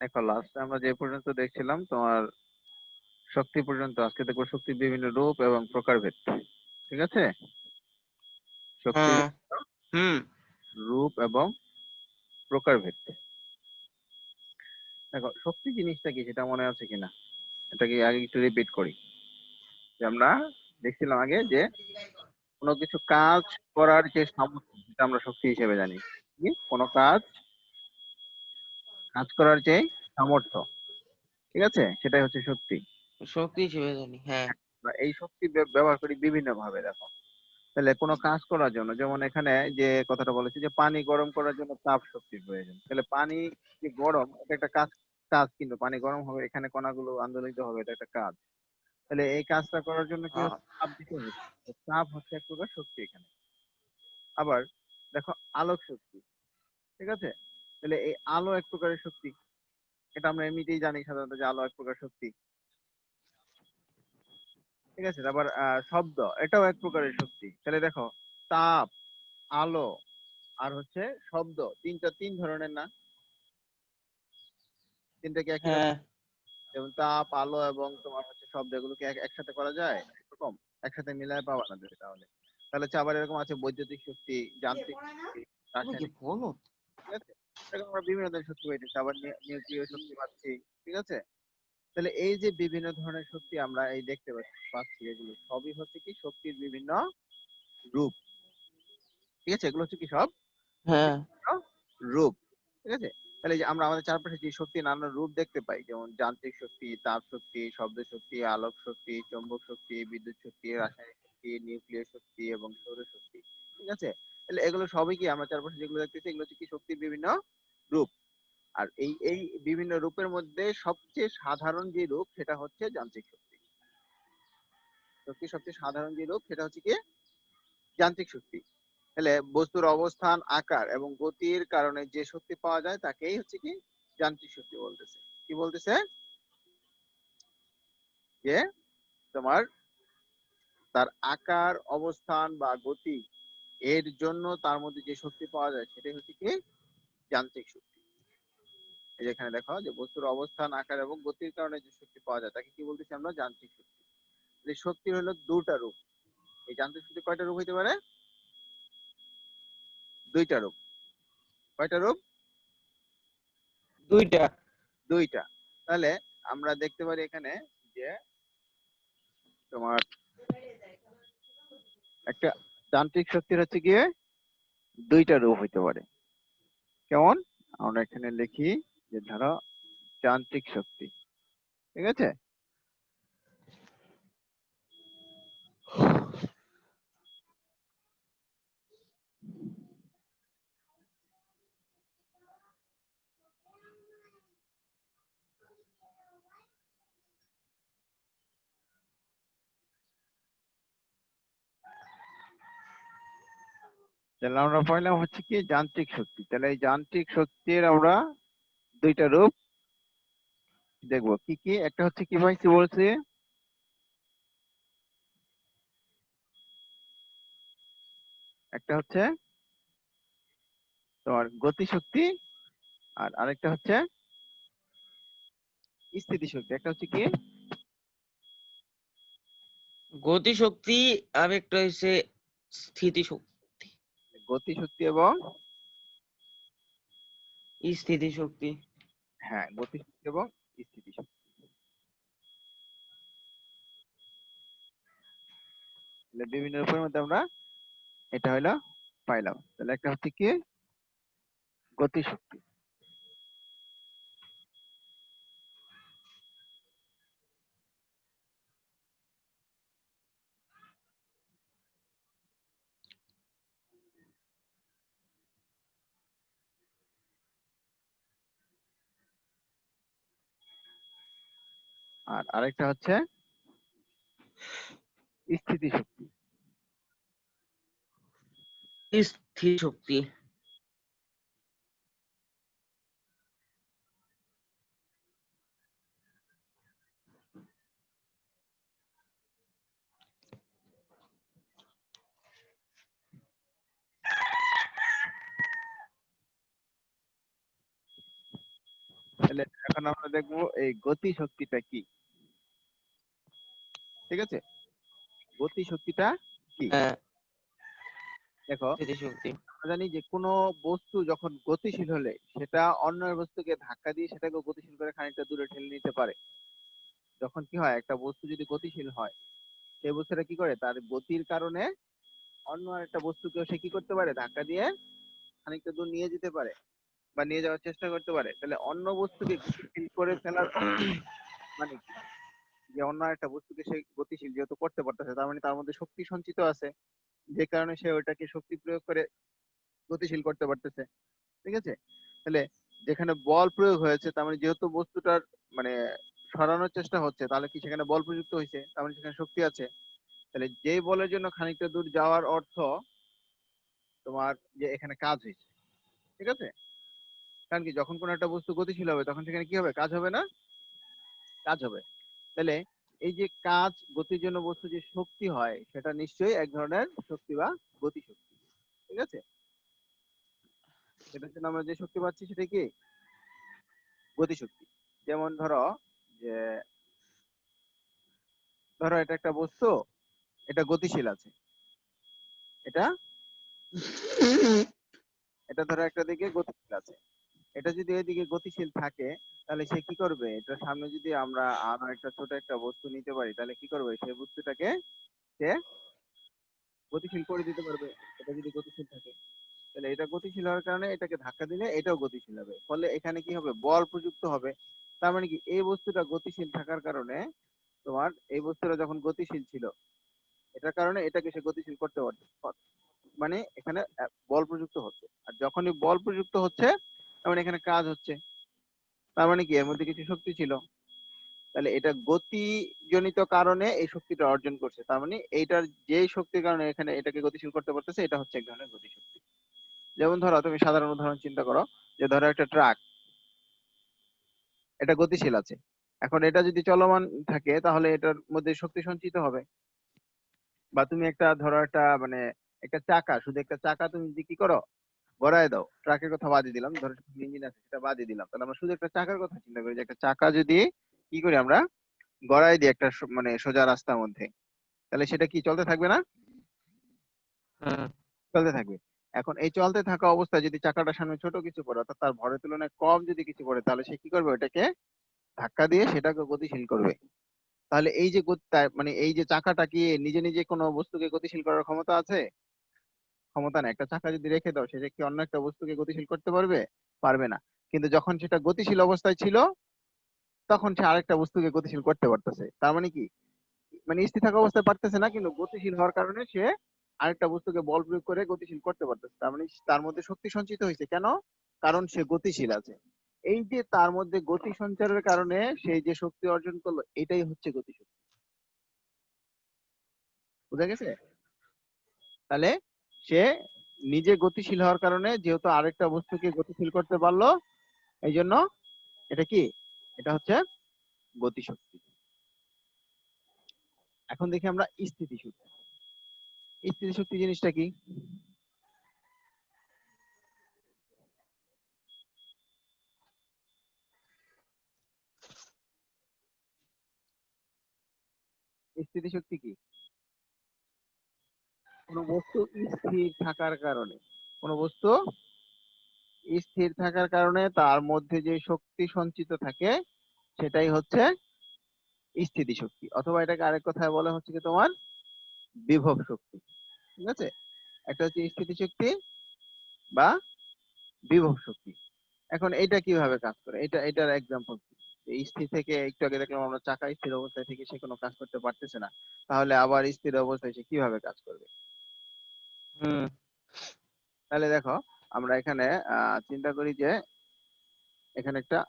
দেখো লাস্ট আমরা যে পর্যন্ত দেখছিলাম তোমার শক্তি পর্যন্ত, আজকে দেখবো শক্তির বিভিন্ন রূপ এবং প্রকারভেদ। ঠিক আছে? শক্তির হ্যাঁ। হুম। রূপ এবং প্রকারভেদ। দেখো শক্তি জিনিসটা কি সেটা মনে আছে কিনা, এটাকে আগে একটু রিপিট করি। যে আমরা দেখছিলাম আগে যে কোনো কিছু কাজ করার যে সামর্থ্য সেটা আমরা শক্তি হিসেবে জানি। কি? কোনো কাজ কাজ করার যে সামর্থ্য, ঠিক আছে, সেটাই হচ্ছে শক্তি। শক্তি হিসেবে জানি, হ্যাঁ। আমরা এই শক্তি ব্যবহার করি বিভিন্ন ভাবে। দেখো তাহলে কোনো কাজ করার জন্য, যেমন এখানে যে কথাটা বলেছি যে পানি গরম করার জন্য তাপ শক্তির প্রয়োজন, তাহলে পানি যে গরম এটা একটা কাজ। কাজ কিন্তু পানি গরম হবে, এখানে কণাগুলো আন্দোলিত হবে, এটা একটা কাজ। তাহলে এই কাজটা করার জন্য কি হ্যাঁ। হচ্ছে? তাপ দিতে হচ্ছে। তো তাপ হচ্ছে এক প্রকার শক্তি এখানে। আবার দেখো আলোক শক্তি, ঠিক আছে, তাহলে এই আলো এক প্রকারের শক্তি। এটা আমরা এমনিতেই জানি সাধারণত যে আলো এক প্রকার শক্তি। ঠিক আছে, তারপর শব্দ, এটাও এক প্রকারের শক্তি। তাহলে দেখো তাপ, আলো আর হচ্ছে শব্দ, তিন ধরনের না? তিনটা কি একই রকম? হ্যাঁ। যেমন তাপ, আলো এবং তোমার হচ্ছে শব্দ, এগুলোকে একসাথে করা যায় এরকম? একসাথে মিলায় পাবা না যদি, তাহলে তাহলে হচ্ছে আবার এরকম আছে বৈদ্যুতিক শক্তি, যান্ত্রিক শক্তি, তুমি কি রাসায়নিক, বলো? ঠিক আছে? এরকম আমরা বিভিন্ন ধরনের শক্তি পাইতেছি, আবার নিউক্লিয় শক্তি পাচ্ছি। ঠিক আছে? তাহলে এই যে বিভিন্ন ধরনের শক্তি আমরা এই দেখতে পাচ্ছি, এগুলো সবই হচ্ছে কি শক্তির বিভিন্ন রূপ। ঠিক আছে? এগুলো হচ্ছে কি সব হ্যাঁ। বিভিন্ন রূপ। ঠিক আছে? তাহলে এই যে আমরা আমাদের চারপাশে যে শক্তির নানান রূপ দেখতে পাই, যেমন যান্ত্রিক শক্তি, তাপ শক্তি, শব্দ শক্তি, আলোক শক্তি, চৌম্বক শক্তি, বিদ্যুৎ শক্তি, রাসায়নিক শক্তি, নিউক্লিয় শক্তি এবং সৌর শক্তি। ঠিক আছে? তাহলে এগুলো সবই কি আমরা চারপাশে যেগুলো দেখতেছি, এগুলো হচ্ছে কি শক্তির বিভিন্ন রূপ। আর এই এই বিভিন্ন রূপের মধ্যে সবচেয়ে সাধারণ যে রূপ সেটা হচ্ছে যান্ত্রিক শক্তি। শক্তির সবচেয়ে সাধারণ যে রূপ সেটা হচ্ছে কি যান্ত্রিক শক্তি। তাহলে বস্তুর অবস্থান, আকার এবং গতির কারণে যে শক্তি পাওয়া যায় তাকেই হচ্ছে কি যান্ত্রিক শক্তি বলতেছে। কি বলতেছে? যে তোমার তার আকার, অবস্থান বা গতি, এর জন্য তার মধ্যে যে শক্তি পাওয়া যায় সেটাই হচ্ছে কি যান্ত্রিক শক্তি। এই যে এখানে দেখো যে বস্তুর অবস্থান, আকার এবং গতির কারণে যে শক্তি পাওয়া যায় তাকে কি বলতেছি আমরা? যান্ত্রিক শক্তি। এই শক্তির হলো দুটা রূপ। এই যান্ত্রিক শক্তি কয়টা রূপ হইতে পারে? দুইটা রূপ। কয়টা রূপ? দুইটা। দুইটা। তাহলে আমরা দেখতে পারি এখানে যে তোমার একটা যান্ত্রিক শক্তির হচ্ছে গিয়ে দুইটা রূপ হইতে পারে। কেমন? আমরা এখানে লিখি যে ধরো যান্ত্রিক শক্তি, ঠিক আছে, তাহলে আমরা পাইলাম হচ্ছে কি যান্ত্রিক শক্তি। তাহলে এই যান্ত্রিক শক্তির আমরা দুইটা রূপ দেখবো। কি কি? একটা হচ্ছে কি পাইছি বলছি, একটা হচ্ছে তোমার গতি শক্তি, আর আরেকটা হচ্ছে স্থিতি শক্তি। একটা হচ্ছে কি গতি শক্তি, আর একটা হচ্ছে স্থিতি শক্তি। গতি শক্তি এবং স্থিতি শক্তি। হ্যাঁ, গতি শক্তি এবং স্থিতি শক্তি। তাহলে বিভিন্ন রূপের মধ্যে আমরা এটা হইলো পাইলাম। তাহলে একটা হচ্ছে কি গতি শক্তি, আর আরেকটা হচ্ছে স্থিতি শক্তি। স্থিতি শক্তি। তাহলে এখন আমরা দেখবো এই গতি শক্তিটা কি। ঠিক আছে, গতি শক্তিটা কি? হ্যাঁ, দেখো, স্থিতিশক্তি। আমরা জানি যে কোনো বস্তু যখন গতিশীল হলে সেটা অন্য বস্তুকে ধাক্কা দিয়ে সেটাকে গতিশীল করে খানিকটা দূরে ঠেলে নিতে পারে। যখন কি হয়, একটা বস্তু যদি গতিশীল হয়, সেই বস্তুটা কি করে, তার গতির কারণে অন্য একটা বস্তুকেও সে কি করতে পারে, ধাক্কা দিয়ে খানিকটা দূর নিয়ে যেতে পারে বা নিয়ে যাওয়ার চেষ্টা করতে পারে। তাহলে অন্য বস্তুকে গতিশীল করে ফেলার মানে কি, যে অন্য একটা বস্তুকে সে গতিশীল যেহেতু করতে পারতেছে, তার মানে তার মধ্যে শক্তি সঞ্চিত আছে, যে কারণে সে ওইটাকে শক্তি প্রয়োগ করে গতিশীল করতে পারতেছে। ঠিক আছে, তাহলে যেখানে বল প্রয়োগ হয়েছে, তার মানে যেহেতু বস্তুটার মানে সরানোর চেষ্টা হচ্ছে, তাহলে কি সেখানে বল প্রযুক্ত হয়েছে, তার মানে সেখানে শক্তি আছে। তাহলে যেই বলের জন্য খানিকটা দূর যাওয়ার অর্থ তোমার যে এখানে কাজ হয়েছে। ঠিক আছে, কারণ কি যখন কোনো একটা বস্তু গতিশীল হবে তখন সেখানে কি হবে, কাজ হবে না, কাজ হবে। তাহলে এই যে কাজ গতির জন্য বস্তু যে শক্তি হয়, সেটা নিশ্চয়ই এক ধরনের শক্তি বা গতি শক্তি। ঠিক আছে, সেটার জন্য আমরা যে শক্তি পাচ্ছি সেটা কি, গতি শক্তি। যেমন ধরো যে, ধরো এটা একটা বস্তু, এটা গতিশীল আছে, এটা এটা ধরো একটা দিকে গতিশীল আছে, এটা যদি এদিকে গতিশীল থাকে, তাহলে সে কি করবে, এটার সামনে যদি আমরা আরো একটা ছোট একটা বস্তু নিতে পারি, তাহলে কি করবে, সেই বস্তুটাকে সে গতিশীল করে দিতে পারবে। এটা যদি গতিশীল থাকে, তাহলে এটা গতিশীল হওয়ার কারণে এটাকে ধাক্কা দিলে এটাও গতিশীল হবে, ফলে এখানে কি হবে, বল প্রযুক্ত হবে। তার মানে কি, এই বস্তুটা গতিশীল থাকার কারণে তোমার এই বস্তুটা যখন গতিশীল ছিল, এটার কারণে এটাকে সে গতিশীল করতে পারছে, মানে এখানে বল প্রযুক্ত হচ্ছে। আর যখনই বল প্রযুক্ত হচ্ছে, তার মানে এখানে কাজ হচ্ছে, তার মানে কি এর মধ্যে কিছু শক্তি ছিল। তাহলে এটা গতিজনিত কারণে এই শক্তিটা অর্জন করছে, তার মানে এইটার যে শক্তির কারণে এখানে এটাকে গতিশীল করতে পারতেছে, এটা হচ্ছে এক ধরনের গতিশক্তি। যেমন ধরো, তুমি সাধারণ উদাহরণ চিন্তা করো, যে ধরো একটা ট্রাক, এটা গতিশীল আছে, এখন এটা যদি চলমান থাকে তাহলে এটার মধ্যে শক্তি সঞ্চিত হবে। বা তুমি একটা ধরো একটা মানে একটা চাকা, শুধু একটা চাকা তুমি যদি কি করো, গড়ায় দাও, ট্রাকের কথা বাদই দিলাম, ধরো ইঞ্জিন আছে সেটা বাদই দিলাম, তাহলে আমরা শুধু একটা চাকার কথা চিন্তা করি, যে একটা চাকা যদি কি করি আমরা, গড়ায় দিই একটা মানে সোজা রাস্তার মধ্যে, তাহলে সেটা কি চলতে থাকবে না, হ্যাঁ, চলতে থাকবে। এখন এই চলতে থাকা অবস্থায় যদি চাকাটা সামনে ছোট কিছু পড়ে, অর্থাৎ তার ভরের তুলনায় কম যদি কিছু পড়ে, তাহলে সে কি করবে, ওটাকে ধাক্কা দিয়ে সেটাকে গতিশীল করবে। তাহলে এই যে মানে এই যে চাকাটা কি নিজে নিজে কোনো বস্তুকে গতিশীল করার ক্ষমতা আছে? ক্ষমতা না। একটা চাকা যদি রেখে দাও, সেটা কি অন্য একটা বস্তুকে গতিশীল করতে পারবে? পারবে না। কিন্তু যখন সেটা গতিশীল অবস্থায় ছিল, তখন সে আরেকটা বস্তুকে গতিশীল করতে পারতেছে। তার মানে কি, মানে স্থির থাকা অবস্থায় পারতেছে না, কিন্তু গতিশীল হওয়ার কারণে সে আরেকটা বস্তুকে বল প্রয়োগ করে গতিশীল করতে পারতেছে। তার মানে তার মধ্যে শক্তি সঞ্চিত হয়েছে। কেন? কারণ সে গতিশীল আছে। এই যে তার মধ্যে গতি সঞ্চারের কারণে সেই যে শক্তি অর্জন করলো, এটাই হচ্ছে গতিশক্তি। বুঝা গেছে? তাহলে সে নিজে গতিশীল হওয়ার কারণে যেহেতু আরেকটা বস্তুকে গতিশীল করতে পারলো, এই জন্য এটা কি, এটা হচ্ছে গতিশক্তি। এখন দেখি আমরা স্থিতিশক্তি। স্থিতিশক্তি জিনিসটা কি? স্থিতিশক্তি কি? কোন বস্তু স্থির থাকার কারণে, কোন বস্তু স্থির থাকার কারণে তার মধ্যে যে শক্তি সঞ্চিত থাকে, সেটাই হচ্ছে স্থিতিশক্তি। অথবা এটাকে আরেক কথায় বলা হচ্ছে কি তোমার বিভব শক্তি। ঠিক আছে, একটা হচ্ছে স্থিতিশক্তি বা বিভব শক্তি। এখন এটা কিভাবে কাজ করে, এটার এক্সাম্পল কি? এই স্থির থেকে একটু আগে দেখলাম আমরা, চাকা স্থির অবস্থায় থেকে সে কোনো কাজ করতে পারতেছে না, তাহলে আবার স্থির অবস্থায় সে কিভাবে কাজ করবে? হুম, তাহলে দেখো, আমরা এখানে চিন্তা করি যে এখানে একটা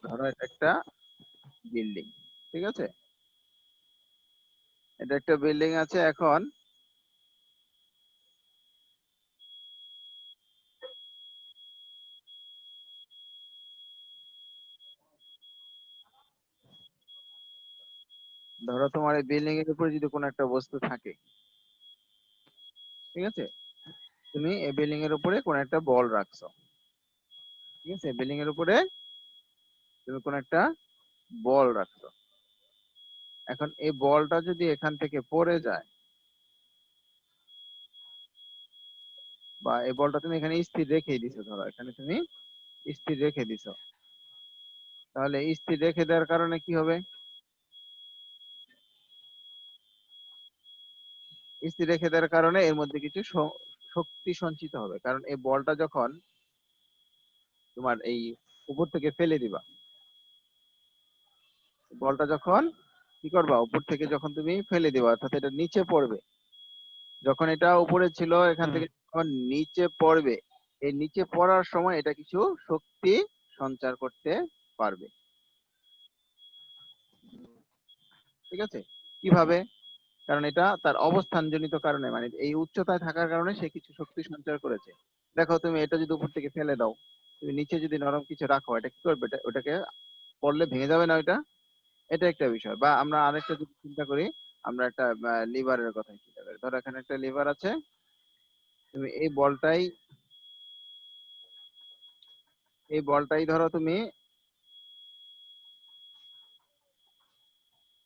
ধরো এটা একটা বিল্ডিং। ঠিক আছে, এটা একটা বিল্ডিং আছে। এখন ধরো তোমার এই বিল্ডিং এর উপরে যদি কোনো একটা বস্তু থাকে, ঠিক আছে, তুমি এই বিল্ডিং এর উপরে কোনো একটা বল রাখছো, ঠিক আছে, বিল্ডিং এর উপরে তুমি কোনো একটা বল রাখছো। এখন এই বলটা যদি এখান থেকে পড়ে যায়, বা এই বলটা তুমি এখানে স্থির রেখে দিছো, ধরো এখানে তুমি স্থির রেখে দিছো, তাহলে স্থির রেখে দেওয়ার কারণে কি হবে? স্থির রেখে দেওয়ার কারণে এর মধ্যে কিছু শক্তি সঞ্চিত হবে, কারণ এই বলটা যখন তোমার এই উপর থেকে ফেলে দিবা, বলটা যখন কি করবা, উপর থেকে যখন তুমি ফেলে দিবা অর্থাৎ এটা নিচে পড়বে, যখন এটা উপরে ছিল এখান হুম। থেকে যখন নিচে পড়বে, এই নিচে পড়ার সময় এটা কিছু শক্তি সঞ্চার করতে পারবে, ঠিক আছে। কিভাবে? কারণ এটা তার অবস্থানজনিত কারণে, মানে এই উচ্চতায় থাকার কারণে সে কিছু শক্তি সঞ্চার করেছে। দেখো তুমি এটা যদি উপর থেকে ফেলে দাও, তুমি নিচে যদি নরম কিছু রাখো, এটা কি করবে? ওটাকে পড়লে ভেঙে যাবে না ওইটা? এটা একটা বিষয়। বা আমরা আরেকটা যদি চিন্তা করি, আমরা একটা লিভারের কথা চিন্তা করি, ধরো এখানে একটা লিভার আছে, তুমি এই বলটাই ধরো তুমি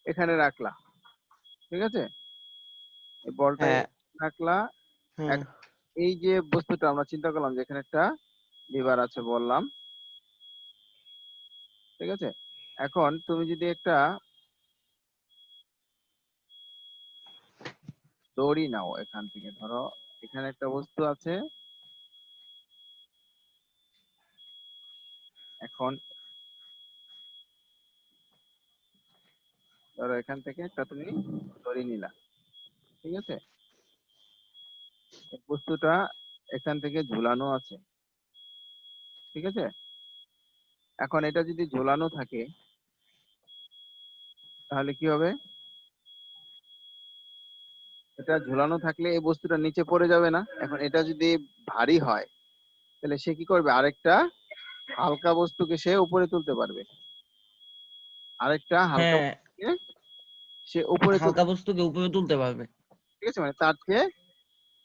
এখানে রাখলা, ঠিক আছে, এই বলটাই হ্যাঁ। রাখলা। হুম। এক- এই যে বস্তুটা আমরা চিন্তা করলাম যে এখানে একটা লিভার আছে বললাম, ঠিক আছে, এখন তুমি যদি একটা দড়ি নাও এখান থেকে, ধরো এখানে একটা বস্তু আছে, এখন ধরো এখান থেকে একটা তুমি দড়ি নিলা, ঠিক আছে, এই বস্তুটা এখান থেকে ঝুলানো আছে, ঠিক আছে, এখন এটা যদি ঝুলানো থাকে তাহলে কি হবে? এটা ঝুলানো থাকলে এই বস্তুটা নিচে পড়ে যাবে না? এখন এটা যদি ভারী হয় তাহলে সে কি করবে? আরেকটা হালকা বস্তুকে সে উপরে তুলতে পারবে, আরেকটা হালকা হ্যাঁ, বস্তুকে সে উপরে তুলতে, হালকা বস্তুকে উপরে তুলতে পারবে। ঠিক আছে, মানে তার চেয়ে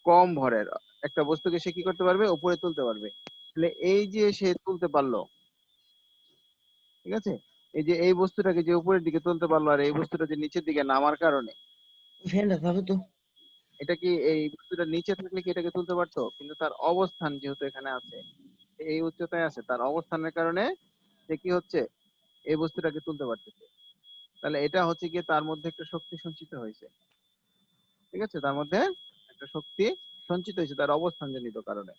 কম ভরের একটা বস্তুকে সে কি করতে পারবে? উপরে তুলতে পারবে। তাহলে এই যে সে তুলতে পারলো, ঠিক আছে, এই যে এই বস্তুটাকে যে উপরের দিকে তুলতে পারলো, আর এই বস্তুটা যে নিচের দিকে নামার কারণে, ফ্যানটা খাবে তো। এটা কি এই বস্তুটা নিচে থাকলে কি এটাকে তুলতে পারতো? কিন্তু তার অবস্থান যেহেতু এখানে আছে, এই উচ্চতায় আছে, তার অবস্থানের কারণে সে কি হচ্ছে? এই বস্তুটাকে তুলতে পারতেছে। তাহলে এটা হচ্ছে গিয়ে তার মধ্যে একটা শক্তি সঞ্চিত হয়েছে, ঠিক আছে, তার মধ্যে একটা শক্তি সঞ্চিত হয়েছে তার অবস্থানজনিত কারণে,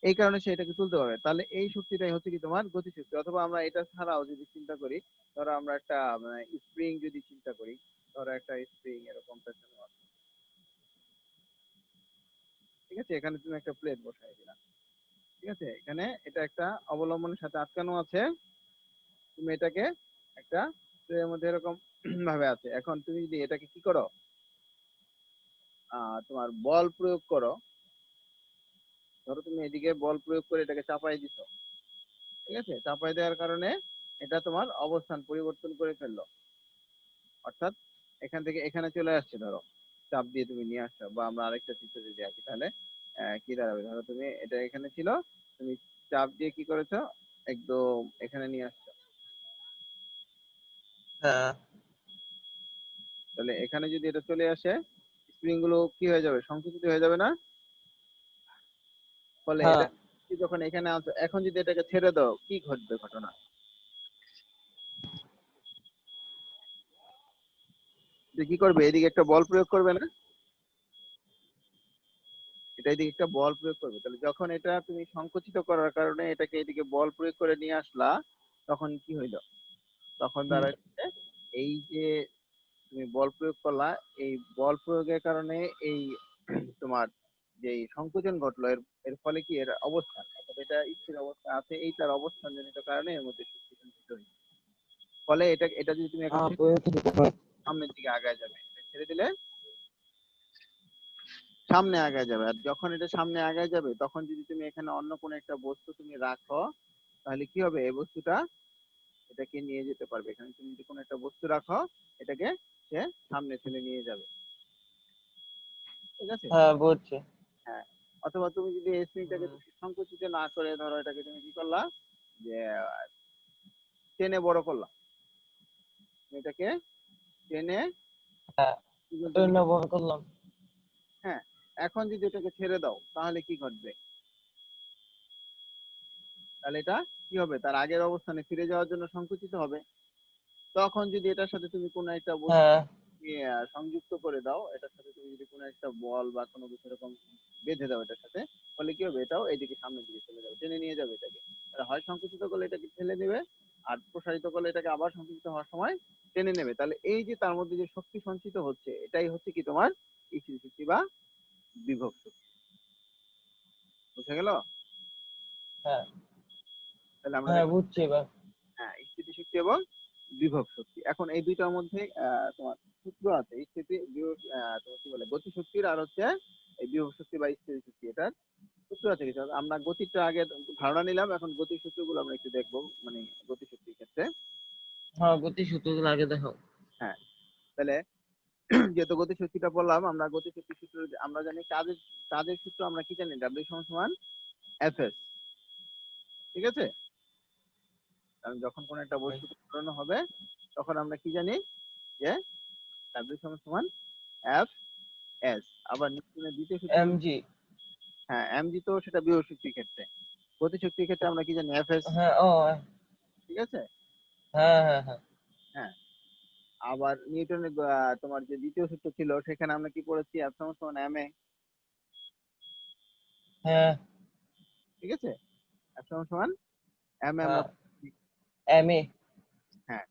এই কারণে সে এটাকে তুলতে পারবে। তাহলে এই শক্তিটাই হচ্ছে কি তোমার গতিশক্তি। অথবা আমরা এটা ছাড়াও যদি চিন্তা করি, ধরো আমরা একটা স্প্রিং যদি চিন্তা করি, ধরো একটা স্প্রিং এরকম পেছনে আছে, ঠিক আছে, এখানে তুমি একটা প্লেট বসাই দিলা, ঠিক আছে, এখানে এটা একটা অবলম্বনের সাথে আটকানো আছে, তুমি এটাকে একটা ট্রের মধ্যে এরকম ভাবে আছে, এখন তুমি যদি এটাকে কি করো, তোমার বল প্রয়োগ করো, ধরো তুমি এদিকে বল প্রয়োগ করে এটাকে চাপাই দিছো, ঠিক আছে, চাপাই দেওয়ার কারণে এটা তোমার অবস্থান পরিবর্তন করে ফেললো, অর্থাৎ এখান থেকে এখানে চলে আসছে, ধরো চাপ দিয়ে তুমি নিয়ে আসছো, বা আমরা আরেকটা চিত্র যদি আঁকি তাহলে কি দাঁড়াবে, ধরো তুমি এটা এখানে ছিল, তুমি চাপ দিয়ে কি করেছো, একদম এখানে নিয়ে আসছো, হ্যাঁ। তাহলে এখানে যদি এটা চলে আসে, স্প্রিং গুলো কি হয়ে যাবে? সংকুচিত হয়ে যাবে না? ফলে এটা হ্যাঁ। যখন এখানে আসো, এখন যদি এটাকে ছেড়ে দাও কি ঘটবে ঘটনা? যে কি করবে? এদিকে একটা বল প্রয়োগ করবে না? এটা এদিকে একটা বল প্রয়োগ করবে, তাহলে যখন এটা তুমি সংকুচিত করার কারণে এটাকে এদিকে বল প্রয়োগ করে নিয়ে আসলা, তখন কি হইলো? তখন হুম। দাঁড়াচ্ছে এই যে তুমি বল প্রয়োগ করলা, এই বল প্রয়োগের কারণে এই তোমার যে সংকোচন ঘটলো, এর এর ফলে কি এর অবস্থান, অর্থাৎ এটা স্থির অবস্থা আছে, এই তার অবস্থান জনিত কারণে এর মধ্যে শক্তি সঞ্চিত হয়েছে। ফলে এটা এটা যদি তুমি এখন সামনের দিকে আগায় যাবে, এটা ছেড়ে দিলে সামনে আগায় যাবে, আর যখন এটা সামনে আগায় যাবে তখন যদি তুমি এখানে অন্য কোনো একটা বস্তু তুমি রাখো, তাহলে কি হবে? এই বস্তুটা এটাকে নিয়ে যেতে পারবে। এখানে তুমি যদি কোনো একটা বস্তু রাখো, এটাকে সে সামনে ঠেলে নিয়ে যাবে। ঠিক আছে? হ্যাঁ বুঝছি। হ্যাঁ। অথবা তুমি যদি এই স্প্রিংটাকে সংকুচিত না করে ধরো, এটাকে তুমি কি করলা, যে টেনে বড় করলা, এটাকে টেনে হ্যাঁ কি বলতে শূন্য নিয়ে, বন্ধ করলাম। হ্যাঁ, এখন যদি এটাকে ছেড়ে দাও তাহলে কি ঘটবে? তাহলে এটা কি হবে? তার আগের অবস্থানে ফিরে যাওয়ার জন্য সংকুচিত হবে। তখন যদি এটার সাথে তুমি কোনো একটা বস্তু হ্যাঁ সংযুক্ত করে দাও, এটার সাথে তুমি যদি কোনো একটা বল বা কোনো কিছু এরকম বেঁধে দাও এটার সাথে, তাহলে কি হবে? এটাও এইদিকে সামনের দিকে চলে যাবে, টেনে নিয়ে যাবে এটাকে। তাহলে হয় সংকুচিত করলে এটাকে ঠেলে দেবে, আর প্রসারিত করলে এটাকে আবার সংকুচিত হওয়ার সময় টেনে নেবে। তাহলে এই যে তার মধ্যে যে শক্তি সঞ্চিত হচ্ছে, এটাই হচ্ছে কি তোমার স্থিতি শক্তি বা বিভব শক্তি। বুঝা গেল? হ্যাঁ তাহলে আমরা হ্যাঁ দেখলাম, বুঝছি এবার। হ্যাঁ, স্থিতি শক্তি এবং বিভব শক্তি। এখন এই দুইটার মধ্যে তোমার সূত্র আছে, স্থিতি তোমার কি বলে, গতি শক্তির, আর হচ্ছে এই বিভব শক্তি বা স্থিতি শক্তি, এটার সূত্র আছে কিছু। আমরা গতিটা আগে ধারণা নিলাম, এখন গতি সূত্রগুলো আমরা একটু দেখবো, মানে গতি শক্তির ক্ষেত্রে। হ্যাঁ গতি সূত্রগুলো আগে দেখো। হ্যাঁ, তাহলে যেহেতু গতি শক্তিটা বললাম, আমরা গতি শক্তির সূত্র আমরা জানি, কাজের কাজের সূত্র আমরা কি জানি, ডাব্লিউ সমান সমান এফ এস। ঠিক আছে? কারণ যখন কোনো একটা বস্তু ঘোরানো হবে, তখন আমরা কি জানি, যে ডাব্লিউ সমান সমান এফ এস। আবার নিউটনের দ্বিতীয় সূত্র, এমজি। হ্যাঁ, এমজি তো সেটা বিভব শক্তির ক্ষেত্রে। গতি শক্তির ক্ষেত্রে আমরা কি জানি, এফ এস। হ্যাঁ ও ঠিক আছে? হ্যাঁ হ্যাঁ হ্যাঁ হ্যাঁ। আবার নিউটনের তোমার যে দ্বিতীয় সূত্র ছিল, সেখানে আমরা কি পড়েছি, এফ সমান সমান এম এ। হ্যাঁ ঠিক আছে? এফ সমান সমান এম এ। হ্যাঁ এমএ। হ্যাঁ,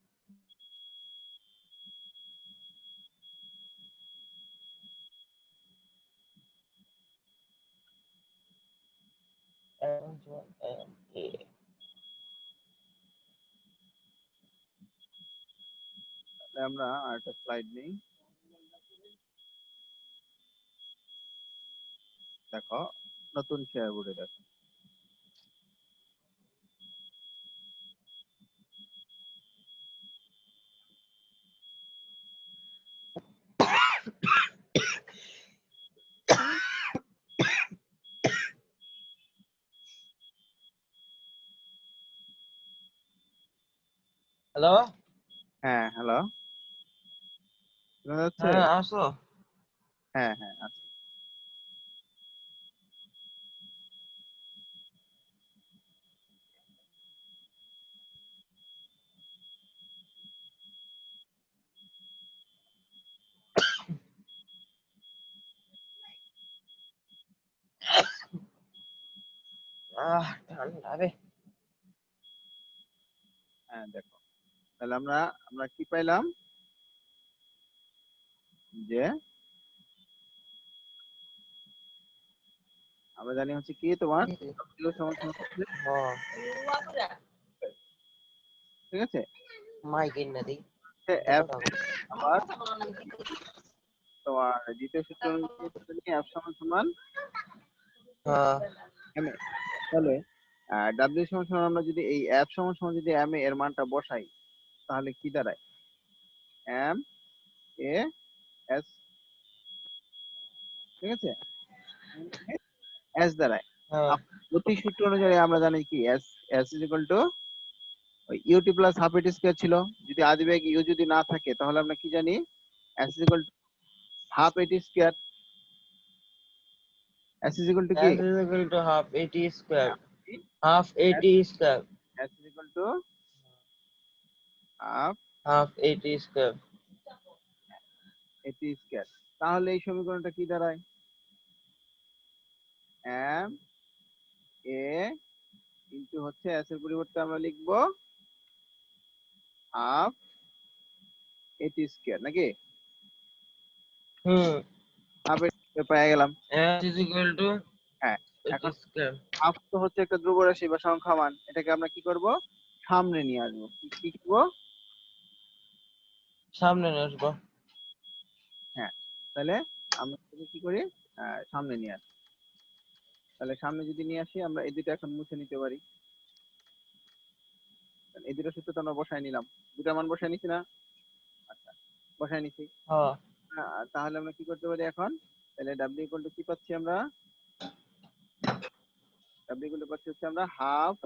এম তাহলে আমরা আরেকটা স্লাইড নিই। দেখো, নতুন শেয়ার বোর্ডে দেখো। হ্যালো। হ্যাঁ, হ্যালো, শোনা যাচ্ছে? হ্যাঁ আসো। হ্যাঁ, হ্যাঁ, আচ্ছা। ঠান্ডা রে। হ্যাঁ, দেখো, তাহলে আমরা আমরা কি পাইলাম, যে আমরা জানি হচ্ছে কি তোমার W সমান সমান হচ্ছে, ঠিক আছে, মাইক এনে দিই। এফ। আবার তোমার দ্বিতীয় সূত্র অনুযায়ী এফ সমান সমান হ্যাঁ এম এ। তাহলে ডাব্লিউ সমান সমান আমরা যদি এই এফ সমান সমান যদি এম এ এর মানটা বসাই, তাহলে কি দাঁড়ায়, এম এ এস। ঠিক আছে? এস দাঁড়ায়। হ্যাঁ গতি সূত্র অনুযায়ী আমরা জানি কি, s s is equal to u t plus half a t square ছিল। যদি আদিবেগ ইউ যদি না থাকে, তাহলে আমরা কি জানি, S is equal to half a t square. S is equal to কি, S is equal to half 80 square. Half 80 square. S is equal to half Half 80 square. এটি স্কয়ার। তাহলে এই সমীকরণটা কি দাঁড়ায়, এম এ ইন্টু হচ্ছে এস এর পরিবর্তে আমরা লিখবো হাফ এটি স্কয়ার, নাকি? হুম। হাফ এটি পেয়ে গেলাম। S is equal to হ্যাঁ, 80 এখন square. হাফ তো হচ্ছে একটা ধ্রুব রাশি বা সংখ্যা মান, এটাকে আমরা কি করব, সামনে নিয়ে আসবো। কি করবো? সামনে নিয়ে আসবো। হ্যাঁ, তাহলে আমরা এটাকে কি করি, সামনে নিয়ে আসি। তাহলে সামনে যদি নিয়ে আসি, আমরা এই দুটো এখন মুছে নিতে পারি। এই দুটো সূত্র তো আমরা বসাই নিলাম, দুটা মান বসাই নিছি না? আচ্ছা, বসাই নিছি। হ্যাঁ তাহলে আমরা কি করতে পারি এখন? তাহলে ডাব্লিউ ইকুয়াল টু কি পাচ্ছি আমরা? ডাব্লিউ ইকুয়াল টু পাচ্ছি হচ্ছে আমরা হাফ,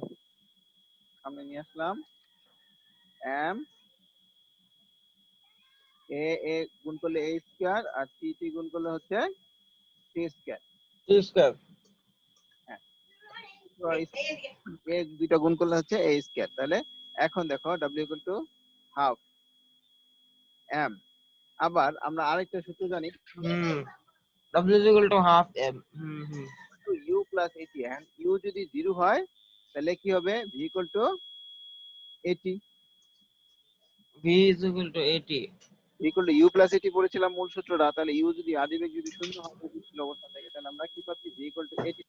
সামনে নিয়ে আসলাম, এম এ এ গুণ করলে এ স্কয়ার, আর টি টি গুণ করলে হচ্ছে টি স্কয়ার। স্কয়ার হ্যাঁ, তো এ দুইটা গুণ করলে হচ্ছে এ স্কয়ার। তাহলে এখন দেখো ডাব্লিউ ইকুয়াল টু হাফ এম। আবার আমরা আরেকটা সূত্র জানি, w is equal to half m u plus a t. U যদি 0 হয় তাহলে কি হবে? V equal to a t. v is equal to 80 equal to u plus a t পড়েছিলাম মূল সূত্রটা। তাহলে ইউ যদি আদিবেগ যদি শূন্য হয় স্থিতিশীল অবস্থান থেকে, তাহলে আমরা কি পাচ্ছি? ভি ইকুয়াল টু এটি।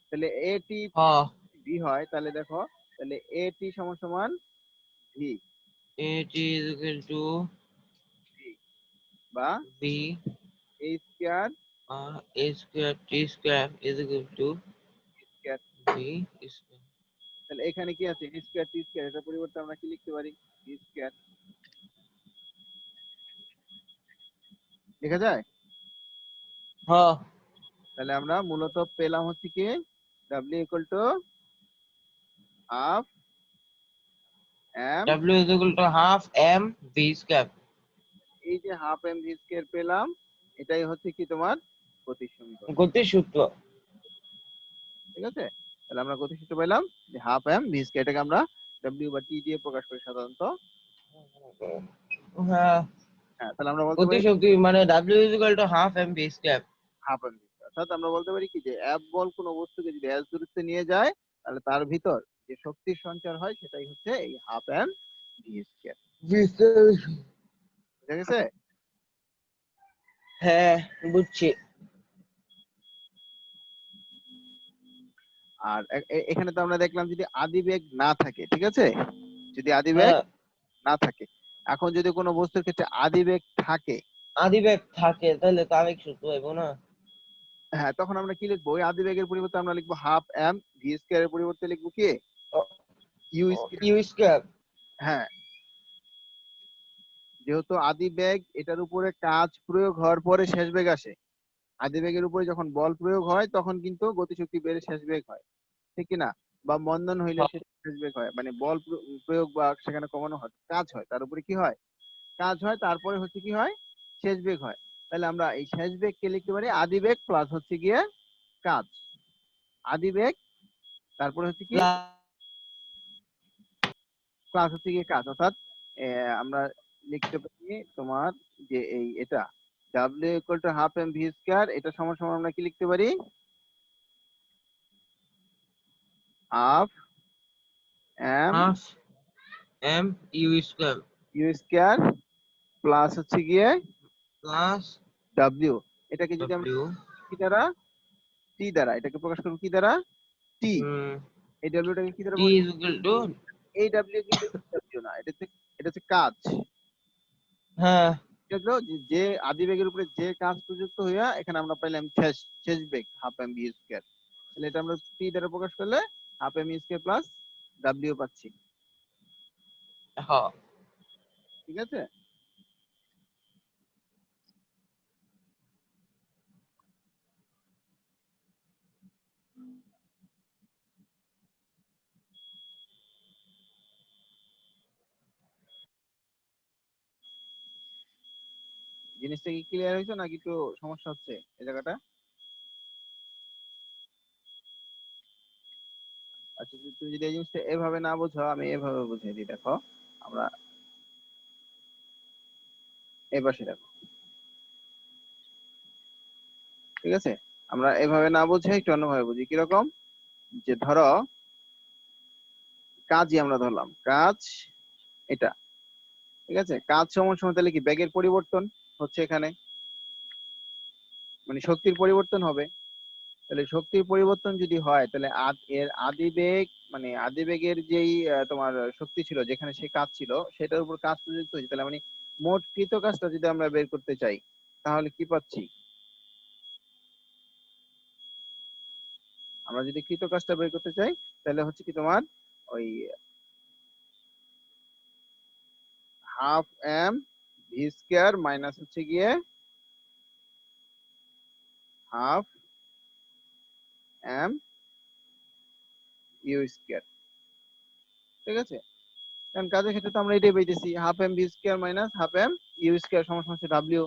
তাহলে এটি হ্যাঁ ভি হয়, তাহলে দেখো, তাহলে এটি সমান সমান V, 80 is equal to V বা v A square a square t square is equal to square. v square তাহলে এখানে কি আছে? এ স্কয়ার টি স্কয়ার, এটার পরিবর্তে আমরা কি লিখতে পারি? ভি স্কয়ার লেখা যায়। হ্যাঁ তাহলে আমরা মূলত পেলাম হচ্ছে কি ডাব্লিউ equal to half m. w is equal to half m v square এই যে হাফ এম ভি স্কয়ার পেলাম, এটাই হচ্ছে কি তোমার গতির সমীকরণ। গতির সূত্র। ঠিক আছে, তাহলে আমরা গতির সূত্র পেলাম যে হাফ এম ভি স্কয়ার, এটাকে আমরা ডাব্লিউ বা টি দিয়ে প্রকাশ করি সাধারণত। হ্যাঁ হ্যাঁ, তাহলে আমরা বলতে গতি পারি শক্তি মানে w is equal to half m v square half m v square. অর্থাৎ আমরা বলতে পারি কি যে এফ বল কোনো বস্তুকে যদি এস দূরত্বে নিয়ে যায়, তাহলে তার ভিতর যে শক্তির সঞ্চার হয় সেটাই হচ্ছে এই half m v square. v square ঠিক আছে? হ্যাঁ বুঝছি। আর এখানে তো আমরা দেখলাম যদি আদিবেগ না থাকে, ঠিক আছে, যদি আদিবেগ হ্যাঁ না থাকে। এখন যদি কোনো বস্তুর ক্ষেত্রে আদিবেগ থাকে, আদিবেগ থাকে তাহলে তো আবেগ সূত্র হইব না। হ্যাঁ, তখন আমরা কি লিখবো? ওই আদিবেগের পরিবর্তে আমরা লিখবো হাফ এম ভি স্কয়ার এর পরিবর্তে লিখবো কি ইউ স্কয়ার। ইউ স্কয়ার হ্যাঁ, যেহেতু আদিবেগ এটার উপরে কাজ প্রয়োগ হওয়ার পরে শেষ বেগ আসে। আদিবেগের উপরে যখন বল প্রয়োগ হয় তখন কিন্তু গতিশক্তি বেড়ে শেষ বেগ হয়, ঠিক কি না? বা মন্দন হইলে সেটা শেষ বেগ হয়, মানে বল প্রয়োগ বা সেখানে কমানো হয়, কাজ হয়, তার উপরে কি হয়? কাজ হয়, তারপরে হচ্ছে কি হয়? শেষ বেগ হয়। তাহলে আমরা এই শেষ বেগকে লিখতে পারি আদিবেগ প্লাস হচ্ছে গিয়ে কাজ। আদিবেগ তারপরে হচ্ছে কি প্লাস হচ্ছে গিয়ে কাজ। অর্থাৎ আমরা লিখতে পারি তোমার যে এই এটা ডাব্লিউ equal to half m v square, এটা সমান সমান আমরা কি লিখতে পারি? Half m half m u square u square plus হচ্ছে গিয়ে প্লাস ডাব্লিউ। এটাকে যদি আমরা w কি দ্বারা? টি দ্বারা। এটাকে প্রকাশ করবো কি দ্বারা? টি। এই ডাব্লিউটাকে কি দ্বারা t Prakash? is equal to এই ডাব্লিউ কিন্তু ডাব্লিউ না, এটা হচ্ছে কাজ। হ্যাঁ এটা হলো যে আদিবেগের উপরে যে কাজ প্রযুক্ত হইয়া এখানে আমরা পাইলাম শেষ শেষ বেগ হাফ এম ভি স্কয়ার। তাহলে এটা আমরা টি দ্বারা প্রকাশ করলে হাফ এম স্কয়ার প্লাস ডাব্লিউ পাচ্ছি। হ্যাঁ ঠিক আছে? জিনিসটা কি ক্লিয়ার হয়েছে নাকি একটু সমস্যা হচ্ছে এই জায়গাটা? আচ্ছা, তুমি যদি এই জিনিসটা এভাবে না বোঝো, আমি এভাবে বুঝিয়ে দিই। দেখো, আমরা এই পাশে দেখো, ঠিক আছে? আমরা এভাবে না বুঝে একটু অন্যভাবে বুঝি। কিরকম? যে ধরো কাজই আমরা ধরলাম, কাজ এটা, ঠিক আছে? কাজ সমান সমান তাহলে কি বেগের পরিবর্তন হচ্ছে এখানে, মানে শক্তির পরিবর্তন হবে। তাহলে শক্তির পরিবর্তন যদি হয় তাহলে এর আদিবেগ, মানে আদিবেগের যেই তোমার শক্তি ছিল যেখানে সে কাজ ছিল সেটার উপর কাজ প্রযুক্ত হয়েছে। তাহলে মানে মোট কৃত কাজটা যদি আমরা বের করতে চাই তাহলে কি পাচ্ছি? আমরা যদি কৃত কাজটা বের করতে চাই তাহলে হচ্ছে কি তোমার ওই half m v square minus হচ্ছে গিয়ে হাফ এম ইউ স্কয়ার। ঠিক আছে, কারণ কাজের ক্ষেত্রে তো আমরা এটাই পাইতেছি, half m v square minus half m u square সমান হচ্ছে ডাব্লিউ।